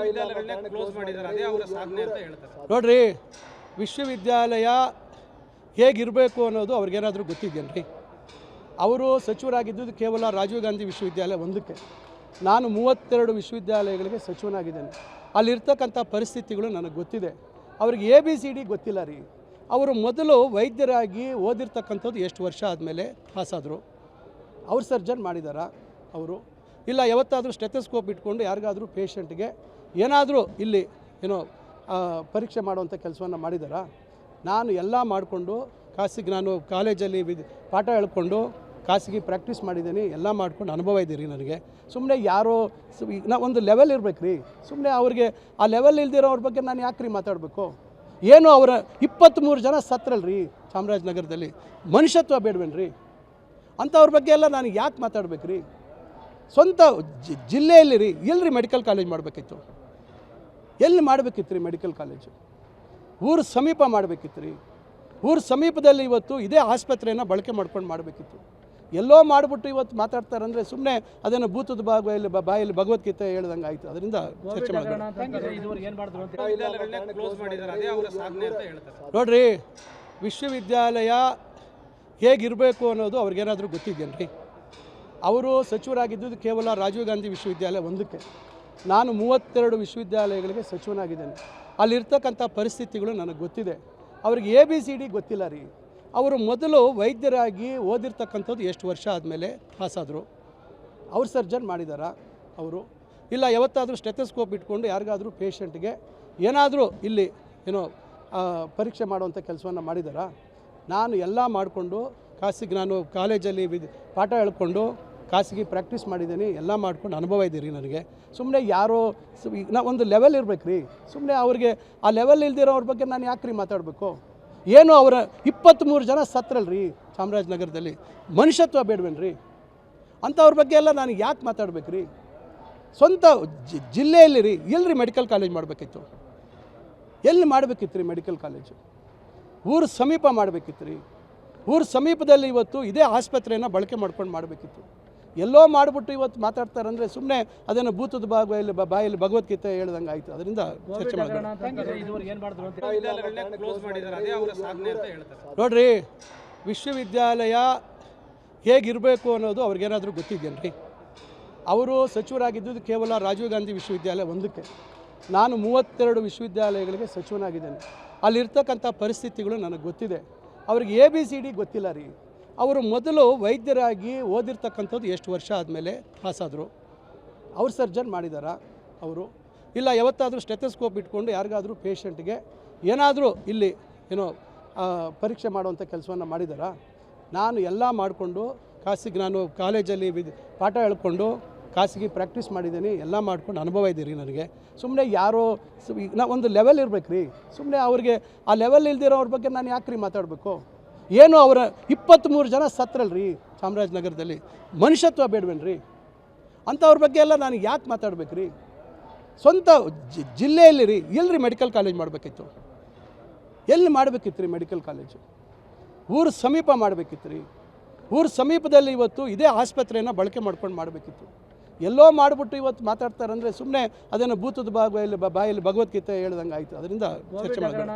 ವಿಶ್ವವಿದ್ಯಾಲಯಗಳನ್ನ close ಮಾಡಿದ್ದಾರೆ, ಅದೇ ಅವರ ಸಾಧನೆ ಅಂತ ಹೇಳ್ತಾರೆ. ನೋಡ್ರಿ, ವಿಶ್ವವಿದ್ಯಾಲಯ ಹೇಗಿರಬೇಕು ಅನ್ನೋದು ಅವ್ರಿಗೇನಾದರೂ ಗೊತ್ತಿದೆಯೇನ್ರಿ? ಅವರು ಸಚಿವರಾಗಿದ್ದು ಕೇವಲ ರಾಜೀವ್ ಗಾಂಧಿ ವಿಶ್ವವಿದ್ಯಾಲಯ ಒಂದಕ್ಕೆ. ನಾನು 32 ವಿಶ್ವವಿದ್ಯಾಲಯಗಳಿಗೆ ಸಚಿವನಾಗಿದ್ದೇನೆ. ಅಲ್ಲಿರ್ತಕ್ಕಂಥ ಪರಿಸ್ಥಿತಿಗಳು ನನಗೆ ಗೊತ್ತಿದೆ. ಅವ್ರಿಗೆ ABCD ಗೊತ್ತಿಲ್ಲ ರೀ. ಅವರು ಮೊದಲು ವೈದ್ಯರಾಗಿ ಓದಿರ್ತಕ್ಕಂಥದ್ದು ಎಷ್ಟು ವರ್ಷ ಆದಮೇಲೆ ಪಾಸಾದರು? ಅವ್ರು ಸರ್ಜನ್ ಮಾಡಿದಾರಾ? ಅವರು ಇಲ್ಲ ಯಾವತ್ತಾದರೂ ಸ್ಟೆಥೋಸ್ಕೋಪ್ ಇಟ್ಕೊಂಡು ಯಾರಿಗಾದರೂ ಪೇಷಂಟ್ಗೆ ಏನಾದರೂ ಇಲ್ಲಿ ಪರೀಕ್ಷೆ ಮಾಡುವಂಥ ಕೆಲಸವನ್ನು ಮಾಡಿದಾರಾ? ನಾನು ಎಲ್ಲ ಮಾಡಿಕೊಂಡು ನಾನು ಕಾಲೇಜಲ್ಲಿ ಪಾಠ ಹೇಳ್ಕೊಂಡು ಖಾಸಗಿ ಪ್ರಾಕ್ಟೀಸ್ ಮಾಡಿದ್ದೀನಿ, ಎಲ್ಲ ಮಾಡ್ಕೊಂಡು ಅನುಭವ ಇದ್ದೀರಿ ನನಗೆ. ಸುಮ್ಮನೆ ಯಾರೋ ಒಂದು ಲೆವೆಲ್ ಇರಬೇಕು ರೀ. ಸುಮ್ಮನೆ ಅವ್ರಿಗೆ ಆ ಲೆವೆಲ್ ಇಲ್ದಿರೋವ್ರ ಬಗ್ಗೆ ನಾನು ಯಾಕೆ ರೀ ಮಾತಾಡಬೇಕು? ಏನು ಅವರ 23 ಜನ ಸತ್ರಲ್ರಿ ಚಾಮರಾಜನಗರದಲ್ಲಿ, ಮನುಷ್ಯತ್ವ ಬೇಡವೇನ್ರಿ? ಅಂಥವ್ರ ಬಗ್ಗೆ ಎಲ್ಲ ನಾನು ಯಾಕೆ ಮಾತಾಡಬೇಕು ರೀ? ಸ್ವಂತ ಜಿಲ್ಲೆಯಲ್ಲಿ ರೀ, ಎಲ್ಲಿ ಮೆಡಿಕಲ್ ಕಾಲೇಜ್ ಮಾಡಬೇಕಿತ್ತು? ಎಲ್ಲಿ ಮಾಡಬೇಕಿತ್ತು ರೀ ಮೆಡಿಕಲ್ ಕಾಲೇಜು? ಊರು ಸಮೀಪ ಮಾಡಬೇಕಿತ್ತು ರೀ. ಊರು ಸಮೀಪದಲ್ಲಿ ಇವತ್ತು ಇದೇ ಆಸ್ಪತ್ರೆಯನ್ನು ಬಳಕೆ ಮಾಡ್ಕೊಂಡು ಮಾಡಬೇಕಿತ್ತು. ಎಲ್ಲೋ ಮಾಡಿಬಿಟ್ಟು ಇವತ್ತು ಮಾತಾಡ್ತಾರೆ ಅಂದರೆ ಸುಮ್ಮನೆ ಅದನ್ನು ಭೂತದ ಬಾಯಲ್ಲಿ ಭಗವದ್ಗೀತೆ ಹೇಳ್ದಂಗೆ ಆಯಿತು. ಅದರಿಂದ ಚರ್ಚೆ ಮಾಡೋಣ. ನೋಡ್ರಿ, ವಿಶ್ವವಿದ್ಯಾಲಯ ಹೇಗಿರಬೇಕು ಅನ್ನೋದು ಅವ್ರಿಗೇನಾದರೂ ಗೊತ್ತಿದೆಯೇನ್ರಿ? ಅವರು ಸಚಿವರಾಗಿದ್ದು ಕೇವಲ ರಾಜೀವ್ ಗಾಂಧಿ ವಿಶ್ವವಿದ್ಯಾಲಯ ಒಂದಕ್ಕೆ. ನಾನು 32 ವಿಶ್ವವಿದ್ಯಾಲಯಗಳಿಗೆ ಸಚಿವನಾಗಿದ್ದೇನೆ. ಅಲ್ಲಿರ್ತಕ್ಕಂಥ ಪರಿಸ್ಥಿತಿಗಳು ನನಗೆ ಗೊತ್ತಿದೆ. ಅವ್ರಿಗೆ ABCD ಗೊತ್ತಿಲ್ಲ ರೀ. ಅವರು ಮೊದಲು ವೈದ್ಯರಾಗಿ ಓದಿರ್ತಕ್ಕಂಥದ್ದು ಎಷ್ಟು ವರ್ಷ ಆದಮೇಲೆ ಪಾಸಾದರು? ಅವ್ರು ಸರ್ಜನ್ ಮಾಡಿದಾರಾ? ಅವರು ಇಲ್ಲ ಯಾವತ್ತಾದರೂ ಸ್ಟೆಥೋಸ್ಕೋಪ್ ಇಟ್ಕೊಂಡು ಯಾರಿಗಾದರೂ ಪೇಷಂಟ್ಗೆ ಏನಾದರೂ ಇಲ್ಲಿ ಪರೀಕ್ಷೆ ಮಾಡುವಂಥ ಕೆಲಸವನ್ನು ಮಾಡಿದಾರಾ? ನಾನು ಎಲ್ಲ ಮಾಡಿಕೊಂಡು ನಾನು ಕಾಲೇಜಲ್ಲಿ ಪಾಠ ಹೇಳ್ಕೊಂಡು ಖಾಸಗಿ ಪ್ರಾಕ್ಟೀಸ್ ಮಾಡಿದ್ದೀನಿ, ಎಲ್ಲ ಮಾಡ್ಕೊಂಡು ಅನುಭವ ಇದ್ದೀರಿ ನನಗೆ. ಸುಮ್ಮನೆ ಯಾರೋ ಒಂದು ಲೆವೆಲ್ ಇರಬೇಕು ರೀ. ಸುಮ್ಮನೆ ಅವ್ರಿಗೆ ಆ ಲೆವೆಲ್ ಇಲ್ದಿರೋವ್ರ ಬಗ್ಗೆ ನಾನು ಯಾಕೆ ರೀ ಮಾತಾಡಬೇಕು? ಏನು ಅವರ 23 ಜನ ಸತ್ರಲ್ರಿ ಚಾಮರಾಜನಗರದಲ್ಲಿ, ಮನುಷ್ಯತ್ವ ಬೇಡವೇನ್ರಿ? ಅಂಥವ್ರ ಬಗ್ಗೆ ಎಲ್ಲ ನಾನು ಯಾಕೆ ಮಾತಾಡಬೇಕು ರೀ? ಸ್ವಂತ ಜಿಲ್ಲೆಯಲ್ಲಿ ರೀ, ಎಲ್ಲಿ ಮೆಡಿಕಲ್ ಕಾಲೇಜ್ ಮಾಡಬೇಕಿತ್ತು? ಎಲ್ಲಿ ಮಾಡಬೇಕಿತ್ತು ರೀ ಮೆಡಿಕಲ್ ಕಾಲೇಜು? ಊರು ಸಮೀಪ ಮಾಡಬೇಕಿತ್ತು ರೀ. ಊರು ಸಮೀಪದಲ್ಲಿ ಇವತ್ತು ಇದೇ ಆಸ್ಪತ್ರೆಯನ್ನು ಬಳಕೆ ಮಾಡ್ಕೊಂಡು ಮಾಡಬೇಕಿತ್ತು. ಎಲ್ಲೋ ಮಾಡಿಬಿಟ್ಟು ಇವತ್ತು ಮಾತಾಡ್ತಾರೆ ಅಂದರೆ ಸುಮ್ಮನೆ ಅದನ್ನು ಭೂತದ ಬಾಯಲ್ಲಿ ಭಗವದ್ಗೀತೆ ಹೇಳ್ದಂಗೆ ಆಯಿತು. ಅದರಿಂದ ಚರ್ಚೆ ಮಾಡೋಣ. ನೋಡ್ರಿ, ವಿಶ್ವವಿದ್ಯಾಲಯ ಹೇಗಿರಬೇಕು ಅನ್ನೋದು ಅವ್ರಿಗೇನಾದರೂ ಗೊತ್ತಿದೆಯೇನ್ರಿ? ಅವರು ಸಚಿವರಾಗಿದ್ದು ಕೇವಲ ರಾಜೀವ್ ಗಾಂಧಿ ವಿಶ್ವವಿದ್ಯಾಲಯ ಒಂದಕ್ಕೆ. ನಾನು 32 ವಿಶ್ವವಿದ್ಯಾಲಯಗಳಿಗೆ ಸಚಿವನಾಗಿದ್ದೇನೆ. ಅಲ್ಲಿರ್ತಕ್ಕಂಥ ಪರಿಸ್ಥಿತಿಗಳು ನನಗೆ ಗೊತ್ತಿದೆ. ಅವ್ರಿಗೆ ABCD ಗೊತ್ತಿಲ್ಲ ರೀ. ಅವರು ಮೊದಲು ವೈದ್ಯರಾಗಿ ಓದಿರ್ತಕ್ಕಂಥದ್ದು ಎಷ್ಟು ವರ್ಷ ಆದಮೇಲೆ ಪಾಸಾದರು? ಅವ್ರು ಸರ್ಜನ್ ಮಾಡಿದಾರಾ? ಅವರು ಇಲ್ಲ ಯಾವತ್ತಾದರೂ ಸ್ಟೆಥೋಸ್ಕೋಪ್ ಇಟ್ಕೊಂಡು ಯಾರಿಗಾದರೂ ಪೇಷಂಟ್ಗೆ ಏನಾದರೂ ಇಲ್ಲಿ ಪರೀಕ್ಷೆ ಮಾಡುವಂಥ ಕೆಲಸವನ್ನು ಮಾಡಿದಾರಾ? ನಾನು ಎಲ್ಲ ಮಾಡಿಕೊಂಡು ನಾನು ಕಾಲೇಜಲ್ಲಿ ಪಾಠ ಹೇಳ್ಕೊಂಡು ಖಾಸಗಿ ಪ್ರಾಕ್ಟೀಸ್ ಮಾಡಿದ್ದೀನಿ, ಎಲ್ಲ ಮಾಡ್ಕೊಂಡು ಅನುಭವ ಇದ್ದೀರಿ ನನಗೆ. ಸುಮ್ಮನೆ ಯಾರೋ ಒಂದು ಲೆವೆಲ್ ಇರಬೇಕು ರೀ. ಸುಮ್ಮನೆ ಅವ್ರಿಗೆ ಆ ಲೆವೆಲ್ ಇಲ್ದಿರೋವ್ರ ಬಗ್ಗೆ ನಾನು ಯಾಕೆ ರೀ ಮಾತಾಡಬೇಕು? ಏನು ಅವರ 23 ಜನ ಸತ್ರಲ್ರಿ ಚಾಮರಾಜನಗರದಲ್ಲಿ, ಮನುಷ್ಯತ್ವ ಬೇಡವೇನ್ರಿ? ಅಂಥವ್ರ ಬಗ್ಗೆ ಎಲ್ಲ ನಾನು ಯಾಕೆ ಮಾತಾಡಬೇಕು ರೀ? ಸ್ವಂತ ಜಿಲ್ಲೆಯಲ್ಲಿ ರೀ, ಎಲ್ಲಿ ಮೆಡಿಕಲ್ ಕಾಲೇಜ್ ಮಾಡಬೇಕಿತ್ತು? ಎಲ್ಲಿ ಮಾಡಬೇಕಿತ್ತು ರೀ ಮೆಡಿಕಲ್ ಕಾಲೇಜು? ಊರು ಸಮೀಪ ಮಾಡಬೇಕಿತ್ತು ರೀ. ಊರು ಸಮೀಪದಲ್ಲಿ ಇವತ್ತು ಇದೇ ಆಸ್ಪತ್ರೆಯನ್ನು ಬಳಕೆ ಮಾಡ್ಕೊಂಡು ಮಾಡಬೇಕಿತ್ತು. ಎಲ್ಲೋ ಮಾಡಿಬಿಟ್ಟು ಇವತ್ತು ಮಾತಾಡ್ತಾರೆ ಅಂದರೆ ಸುಮ್ಮನೆ ಅದನ್ನು ಭೂತದ ಬಾಯಲ್ಲಿ ಭಗವದ್ಗೀತೆ ಹೇಳ್ದಂಗೆ ಆಯಿತು. ಅದರಿಂದ ಚರ್ಚೆ ಮಾಡೋಣ.